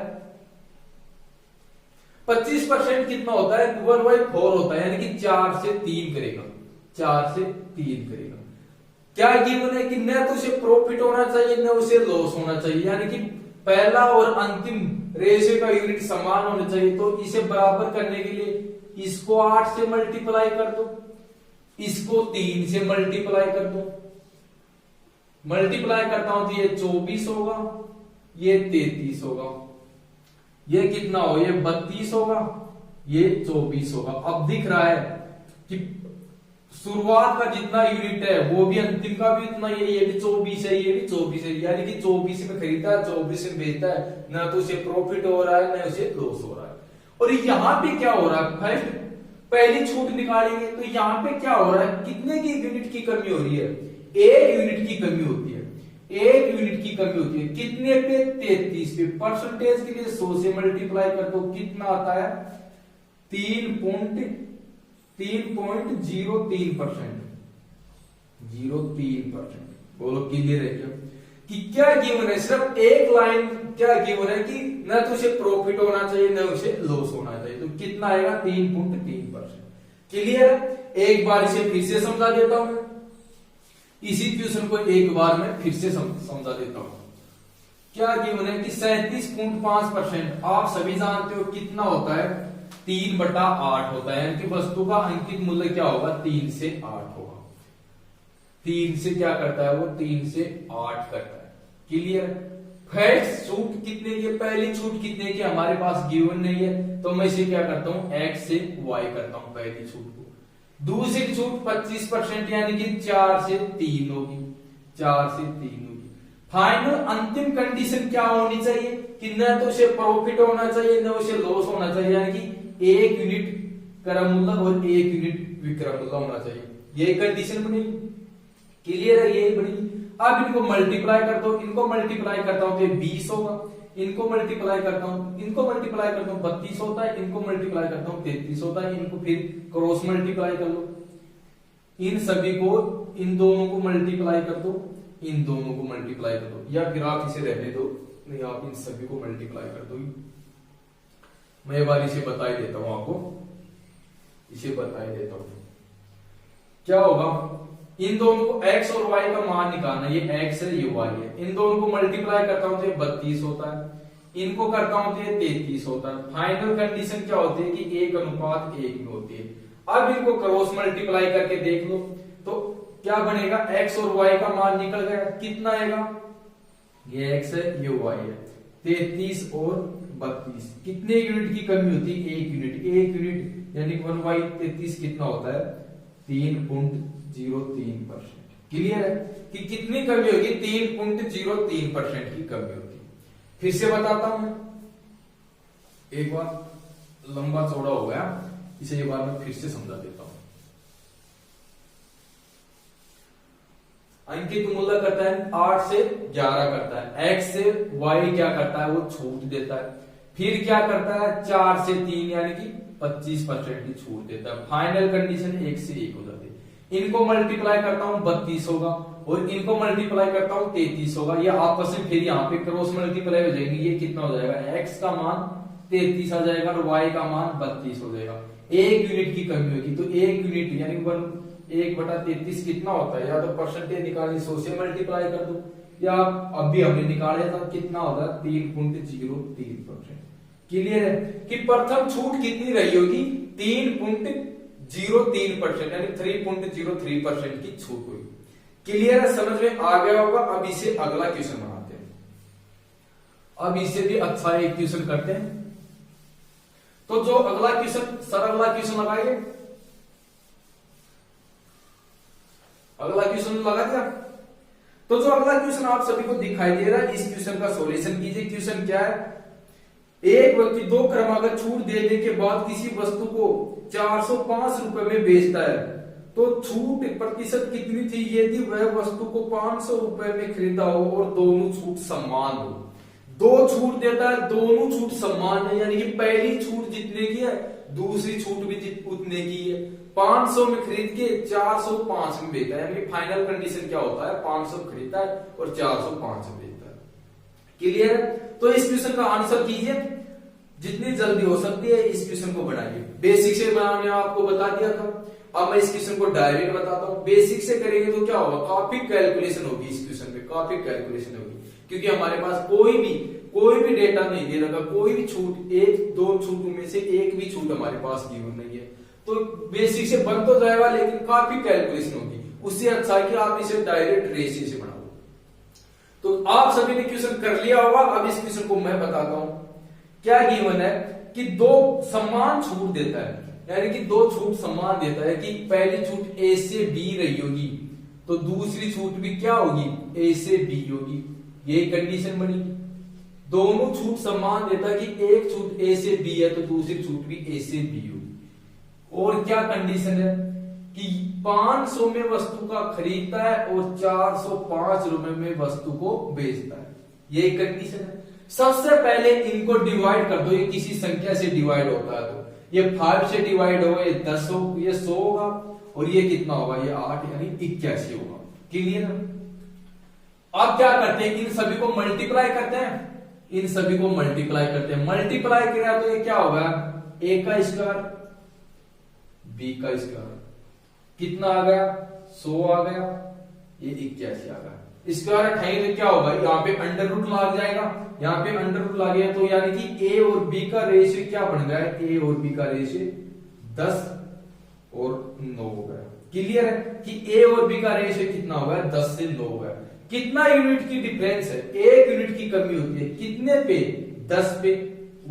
25% कितना होता है? 1/4 होता है। यानी कि 4 से 3 करेगा। 4 से 3 करेगा। क्या गिवन है कि न तो उसे प्रॉफिट होना चाहिए न उसे लॉस होना चाहिए। यानी कि पहला और अंतिम रेशियो का यूनिट समान होना चाहिए। तो इसे बराबर करने के लिए इसको 8 से मल्टीप्लाई कर दो, इसको 3 से मल्टीप्लाई कर दो। मल्टीप्लाई करता हूं तो ये 24 होगा, ये 33 होगा। ये कितना हो? ये 32 होगा, ये 24 होगा। अब दिख रहा है कि शुरुआत का जितना यूनिट है वो भी अंतिम का भी उतना ही है। ये भी 24 है, ये भी 24 है। यानी कि 24 में खरीदा है, 24 में बेचता है। ना तो उसे प्रॉफिट हो रहा है ना उसे लॉस हो रहा है। और यहां पे क्या हो रहा है? फर्स्ट पहली छूट निकालेंगे तो यहां पे क्या हो रहा है? कितने की यूनिट की कमी हो रही है? 1 यूनिट की कमी होती है। 1 यूनिट की कमी होती है। कितने पे? 33 पे। परसेंटेज के लिए 100 से मल्टीप्लाई कर दो। कितना आता है? 3.03%। 03%। बोलो क्लियर है क्या? कि क्या गिवन है? सिर्फ एक लाइन क्या गिवन है कि न तो उसे प्रॉफिट होना चाहिए न उसे लॉस होना चाहिए। तो कितना आएगा? 3.3%। क्लियर है? एक बार इसे फिर से समझा देता हूं। इसी क्वेश्चन को एक बार मैं फिर से समझा देता हूं। क्या गिवन है कि 37.5% आप सभी जानते हो कितना होता है? 3/8 होता है। यानी कि वस्तु का अंकित मूल्य क्या होगा? 3 से 8 होगा। 3 से क्या करता है वो? 3 से 8 करता है। क्लियर? फर्स्ट छूट कितने की? पहली छूट कितने की हमारे पास गिवन नहीं है। तो मैं इसे क्या करता हूं? x से y करता हूं पहली छूट को। दूसरी छूट 25% यानी कि 4 से 3 होगी। 4 से 3 होगी। फाइनल अंतिम कंडीशन क्या होनी चाहिए? कि न तो उसे प्रॉफिट होना चाहिए न उसे लॉस होना चाहिए। यानी कि 1 यूनिट क्रय मूल्य और 1 यूनिट विक्रय मूल्य होना चाहिए। ये कंडीशन बनेगी। क्लियर है? ये बनेगी। अब इनको मल्टीप्लाई करता हूं, इनको मल्टीप्लाई करता हूं तो ये 20 होगा। इनको मल्टीप्लाई करता हूं, इनको मल्टीप्लाई करता हूं 32 होता है। इनको मल्टीप्लाई करता हूं 33 होता है। इनको फिर क्रॉस मल्टीप्लाई कर लो। इन सभी को, इन दोनों को मल्टीप्लाई कर दो, इन दोनों को मल्टीप्लाई कर दो। या फिर आप इसे रहने दो, नहीं आप इन सभी को मल्टीप्लाई कर दो। मैं बार इसे बता ही देता हूं आपको। इसे बता ही देता हूं। क्या होगा? इन दोनों को x और y का मान निकालना। ये x है, ये y है। इन दोनों को मल्टीप्लाई करता हूं तो ये 32 होता है। इनको करता हूं तो ये 33 होता है। फाइनल कंडीशन क्या होती है कि 1:1 में होती है। अब इनको क्रॉस मल्टीप्लाई करके देख लो तो क्या बनेगा, x और y का मान निकल गया, कितना आएगा, ये x है ये y है, 33 और 32। कितने यूनिट की कमी होती है, 1 यूनिट। 1 यूनिट यानी 1/33 कितना होता है, 3.03%। क्लियर है कि कितनी कमी होगी, 3.03% की कमी होगी। फिर से बताता हूं, एक बार लंबा चौड़ा हो गया, इसे एक बार मैं फिर से समझा देता हूं। अंकित मूल्य करता है 8 से 11 करता है, x से y क्या करता है, वो छूट देता है। फिर क्या करता है, 4 से 3 यानी कि 25% की छूट देता है। फाइनल कंडीशन 1 से 1 हो जाती है। इनको मल्टीप्लाई करता हूं 32 होगा और इनको मल्टीप्लाई करता हूं 33 होगा। ये आपस में फिर यहाँ पे क्रॉस मल्टीप्लाई हो जाएंगे। ये कितना हो जाएगा, x का मान 33 आ जाएगा और y का मान 32 हो जाएगा। 1 यूनिट की कमी होगी तो 1 यूनिट यानी 1/33 कितना होता है, या तो परसेंटेज निकाली 100 से मल्टीप्लाई कर दो, या अभी हमने निकाला था कितना होता है 3.03%। क्लियर है कि प्रथम छूट कितनी रही होगी, 3.03% यानी 3.03% की छूट हुई। क्लियर है, समझ में आ गया होगा। अब इसे अगला क्वेश्चन बनाते हैं। अब इसे भी अच्छा एक क्वेश्चन करते हैं। तो जो अगला क्वेश्चन, सर अगला क्वेश्चन लगाइए, अगला क्वेश्चन लगा दिया। तो जो अगला क्वेश्चन आप सभी को दिखाई दे रहा है, इस क्वेश्चन का सॉल्यूशन कीजिए। क्वेश्चन क्या है, एक व्यक्ति 2 क्रमागत छूट देने के बाद किसी वस्तु को 405 रुपए में बेचता है, तो छूट प्रतिशत कितनी थी यदि वह वस्तु को 500 रुपए में खरीदा हो और दोनों छूट समान हो। 2 छूट देता है, दोनों छूट समान है, यानी कि पहली छूट जितने की है दूसरी छूट भी उतने की है। 500 में खरीद के 405 में बेचता है, यानी फाइनल कंडीशन क्या होता है, 500 खरीदता है और 405 में बेचता है। क्लियर है, तो इस क्वेश्चन का आंसर कीजिए, जितनी जल्दी हो सकती है इस क्वेश्चन को बनाइए। बेसिक से बनाने आपको बता दिया था, अब मैं इस क्वेश्चन को डायरेक्ट बताता हूं। बेसिक से करेंगे तो क्या होगा, काफी कैलकुलेशन होगी इस क्वेश्चन में, काफी कैलकुलेशन होगी, क्योंकि हमारे पास कोई भी डेटा नहीं दे रखा, कोई भी छूट, 1-2 छूटों में से एक भी छूट हमारे पास गिवन नहीं है। तो बेसिक से बन तो जाएगा लेकिन काफी कैलकुलेशन होगी। उससे अच्छा है कि आप इसे डायरेक्ट रेशियो से बनाओ। तो आप सभी ने क्वेश्चन कर लिया होगा। अब इस क्वेश्चन को मैं बताता हूं। क्या गिवन है कि 2 समान छूट देता है, यानी कि 2 छूट समान देता है कि पहली छूट ए से बी रही होगी तो दूसरी छूट भी क्या होगी, ए से बी होगी। ये कंडीशन बनी। दोनों छूट समान देता है कि एक छूट ए से बी है तो दूसरी छूट भी ए से बी होगी। और क्या कंडीशन है कि 500 में वस्तु का खरीदता है और 405 रुपए में वस्तु को बेचता है। ये कंडीशन है। सबसे पहले इनको डिवाइड कर दो। ये किसी संख्या से डिवाइड होता है तो ये 5 से डिवाइड होगा, ये 10 हो, ये 100 होगा और ये कितना होगा, ये 8 यानी 81 होगा। क्लियर है। अब क्या करते हैं, इन सभी को मल्टीप्लाई करते हैं, इन सभी को मल्टीप्लाई करते हैं। मल्टीप्लाई किया तो ये क्या होगा, ए का स्क्वायर बी का स्क्वायर कितना आ गया, 100 आ गया, ये 81 आ गया। स्क्वायर उठाएंगे तो क्या होगा, यहाँ पे अंडर रूट लग जाएगा, यहाँ पे अंडर रूट लग गया तो यानी कि ए और बी का रेशियो क्या बन गया है, ए और बी का रेशियो 10 और 9 हो गया। क्लियर है कि ए और बी का रेशियो कितना हो गया, 10 से 9 हो गया। कितना यूनिट की डिफरेंस है, 1 यूनिट की कमी होती है, कितने पे, 10 पे।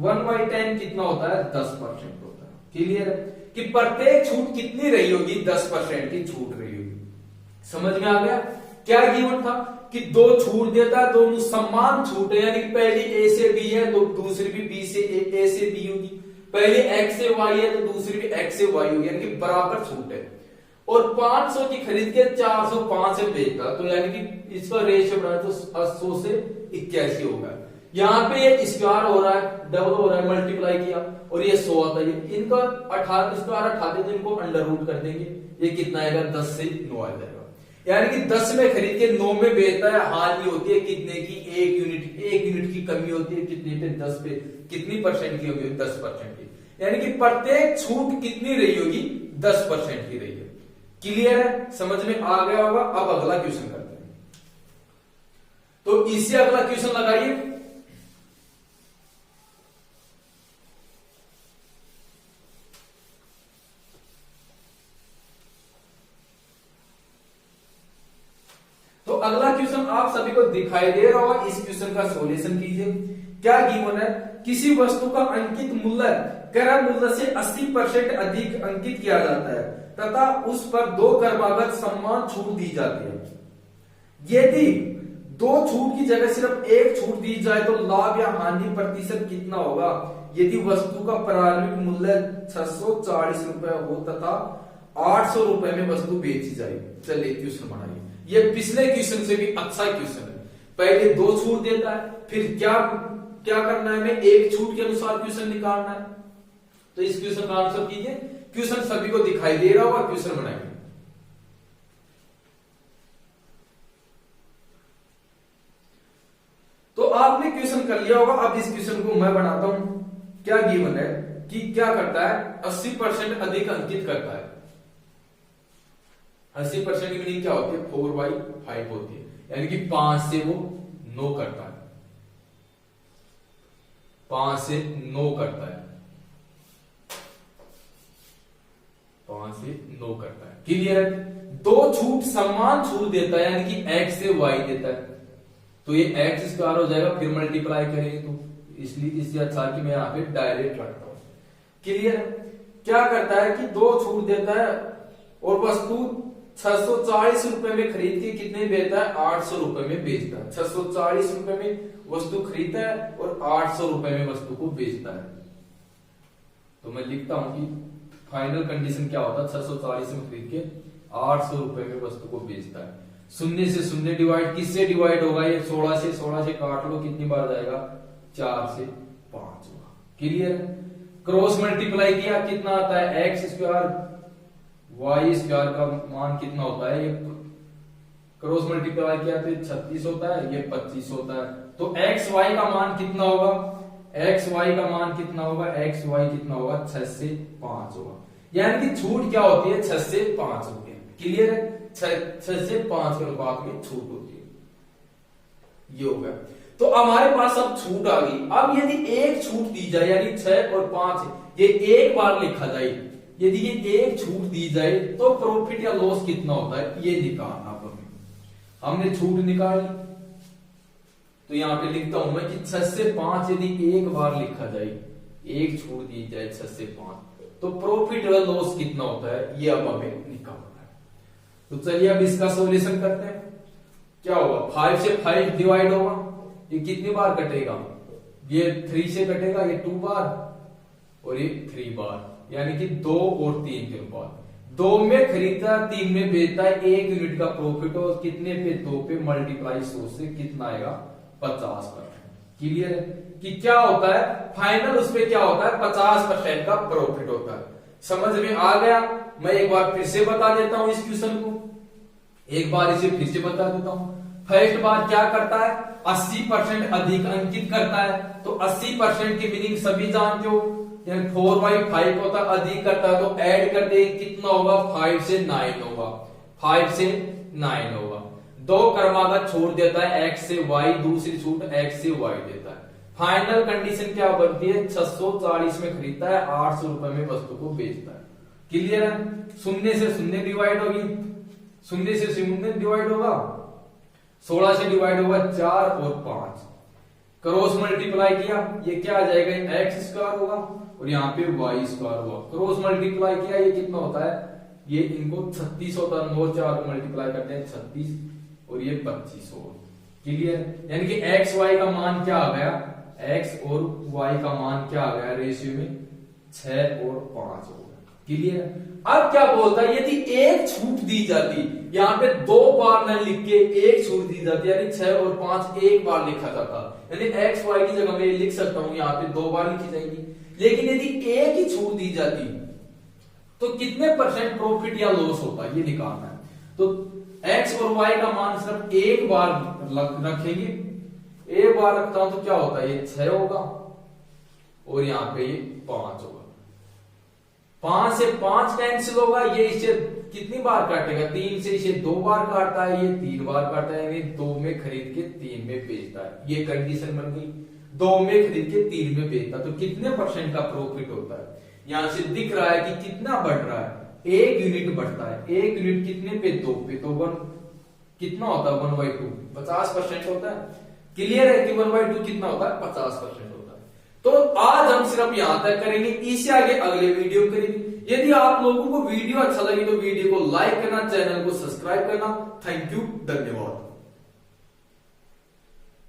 1/10 कितना होता है, 10% होता है। क्लियर है कि प्रत्येक छूट कितनी रही होगी, 10% की छूट रही होगी। समझ में आ गया। क्या गिवन था कि 2 छूट देता है, दोनों समान छूट है, यानी पहली ए से बी है तो दूसरी भी बी से ए से बी होगी। पहले एक्स से वाई है तो दूसरी भी एक्स से वाई होगी, यानी कि बराबर छूट है। और 500 की खरीद के 405 से बेचता तो यानी कि इसका रेशियो बढ़ा तो 100 से 81 होगा। यहाँ पे ये स्क्वायर हो रहा है, डबल हो रहा है, मल्टीप्लाई किया और ये 100 आता है। इनका 18 स्क्वायर उठाते तो इनको अंडर रूट कर देंगे, ये कितना आएगा, 10 से 9 आ जाएगा। यानी कि 10 में खरीद के 9 में बेचता है। हानि होती है कितने की, 1 यूनिट की कमी होती है, कितनी पे, 10 पे। कितनी परसेंट की होगी, 10% की। यानी कि प्रत्येक छूट कितनी रही होगी, 10% की रही है। क्लियर है, समझ में आ गया होगा। अब अगला क्वेश्चन करते हैं। तो इससे अगला क्वेश्चन लगाइए। क्वेश्चन आप सभी को दिखाई दे रहा होगा, इस क्वेश्चन का सॉल्यूशन कीजिए। क्या गिवन है, किसी वस्तु का अंकित मूल्य क्रय मूल्य से 80% अधिक अंकित किया जाता है तथा उस पर 2 क्रमागत समान छूट दी जाती है। यदि 2 छूट की जगह सिर्फ 1 छूट दी जाए तो लाभ या हानि प्रतिशत कितना होगा यदि वस्तु का प्रारंभिक मूल्य 640 रुपए हो तथा 800 रुपए में वस्तु बेची जाए। चलिए क्वेश्चन बनाइए। ये पिछले क्वेश्चन से भी अच्छा क्वेश्चन है। पहले 2 छूट देता है, फिर क्या करना है, हमें 1 छूट के अनुसार क्वेश्चन निकालना है। तो इस क्वेश्चन का आंसर कीजिए। क्वेश्चन सभी को दिखाई दे रहा होगा, क्वेश्चन बनाइए। तो आपने क्वेश्चन कर लिया होगा, अब इस क्वेश्चन को मैं बनाता हूं। क्या गिवन है कि क्या करता है, 80% अधिक अंकित करता है। 80% की मीनिंग क्या होती है, 4/5 होती है, यानी कि 5 से वो 9 करता है, 5 से 9 करता है, 5 से 9 करता है। क्लियर है। 2 छूट समान छूट देता है, यानी कि x से y देता है, तो ये x स्क्वायर हो जाएगा, फिर मल्टीप्लाई करेंगे तो इसलिए इससे अच्छा कि मैं यहाँ पे डायरेक्ट रखता हूं। क्लियर। क्या करता है कि 2 छूट देता है और वस्तु 640 रुपए में खरीद के कितने बेचता है, 800 रुपए में बेचता है। 640 रुपए में वस्तु खरीदता है और 800 रुपए में वस्तु को बेचता है। तो मैं लिखता हूं कि फाइनल कंडीशन क्या होता है, 640 में खरीद के 800 रुपए में वस्तु को बेचता है। शून्य से शून्य डिवाइड किससे डिवाइड होगा, ये 16 से काट लो, कितनी बार जाएगा, 4 से 5 होगा। क्लियर। क्रॉस मल्टीप्लाई किया, कितना आता है, एक्स स्क्वायर वाई स्क्वायर का मान कितना होता है, ये क्रॉस मल्टीप्लाई किया तो 36 होता है, ये 25 होता है। तो एक्स वाई का मान कितना होगा, एक्स वाई का मान कितना होगा, एक्स वाई कितना होगा, 6 से 5 होगा। यानी कि छूट क्या होती है, 6 से 5 होती है। क्लियर है। 6 से 5 के अनुपात में छूट होती है। ये हो गया। तो हमारे पास अब छूट आ गई। अब यदि 1 छूट दी जाए, यानी 6 और 5 ये एक बार लिखा जाए, यदि ये 1 छूट दी जाए तो प्रॉफिट या लॉस कितना होता है, ये निकालना पड़ेगा। हमने छूट निकाली, तो यहां पे लिखता हूं मैं कि 6 से 5 यदि एक बार लिखा जाए, 1 छूट दी जाए 6 से 5, तो प्रॉफिट या लॉस कितना होता है, ये अब हमें निकालना है। तो चलिए अब इसका सॉल्यूशन करते हैं। क्या होगा, 5 से 5 डिवाइड होगा, ये कितनी बार कटेगा, ये 3 से कटेगा, ये 2 बार और ये 3 बार, यानी कि 2 और 3 के बाद। 2 में खरीदता, 3 में बेचता है, 1 यूनिट का प्रॉफिट हो, कितने पे, 2 पे मल्टीप्लाई 100 से कितना आएगा, 50%। क्लियर है कि क्या होता है, फाइनल उस पे क्या होता है, 50% का प्रॉफिट होता है। समझ में आ गया। मैं एक बार फिर से बता देता हूं इस क्वेश्चन को, एक बार इसे फिर से बता देता हूं। फर्स्ट बार क्या करता है, 80% अधिक अंकित करता है। तो 80% की मीनिंग सभी जानते हो, 4/5 होता है, अधिक करता है, तो ऐड कर दे, कितना होगा, 5 से 9 होगा, 5 से 9 होगा। 2 क्रमागत छोड़ देता है, x से y, दूसरी छूट x से y देता है। फाइनल कंडीशन क्या बनती है, 640 में खरीदता है, 800 रुपए में वस्तु को बेचता है। क्लियर है। 0 से 0 डिवाइड होगी, 0 से 0 डिवाइड होगा, 16 से डिवाइड होगा 4 और 5। क्रॉस मल्टीप्लाई किया, ये क्या आ जाएगा, एक्स स्क्वायर होगा और यहाँ पे वाई स्क्वायर होगा। क्रॉस मल्टीप्लाई किया, ये कितना होता है, ये इनको 36 होता है, 9 4 मल्टीप्लाई करते हैं 36 और ये 25 होगा। क्लियर। यानी कि एक्स वाई का मान क्या आ गया, एक्स और वाई का मान क्या आ गया, रेशियो में 6 और 5 होगा। क्लियर। अब क्या बोलता है, यदि 1 छूट दी जाती, यहाँ पे 2 बार न लिख के 1 छूट दी जाती, यानी 6 और 5 एक बार लिखा जाता, यानी एक्स वाई की जगह मैं लिख सकता हूं, यहाँ पे 2 बार लिखी जाएगी। लेकिन यदि 1 ही छूट दी जाती तो कितने % प्रॉफिट या लॉस होता, ये निकालना है। तो एक्स और वाई का मान सिर्फ एक बार रखेंगे, एक बार रखता हूं तो क्या होता है, ये 6 होगा और यहाँ पे ये 5 होगा। 5 से 5 कैंसिल होगा, ये इसे कितनी बार काटेगा, 3 से इसे 2 बार काटता है, ये 3 बार काटता है, यानी 2 में खरीद के 3 में बेचता है। ये कंडीशन बन गई, 2 में खरीद के 3 में बेचता, तो कितने % का प्रॉफिट होता है। यहां से दिख रहा है कि कितना बढ़ रहा है, 1 यूनिट बढ़ता है, 1 यूनिट कितने पे, 2 पे, तो कितना होता है 1/2? 50% होता है। क्लियर है कि 1/2 कितना होता है? 50% होता है। तो आज हम सिर्फ यहां तक करेंगे, इससे आगे अगले वीडियो करेंगे। यदि आप लोगों को वीडियो अच्छा लगे तो वीडियो को लाइक करना, चैनल को सब्सक्राइब करना। थैंक यू, धन्यवाद।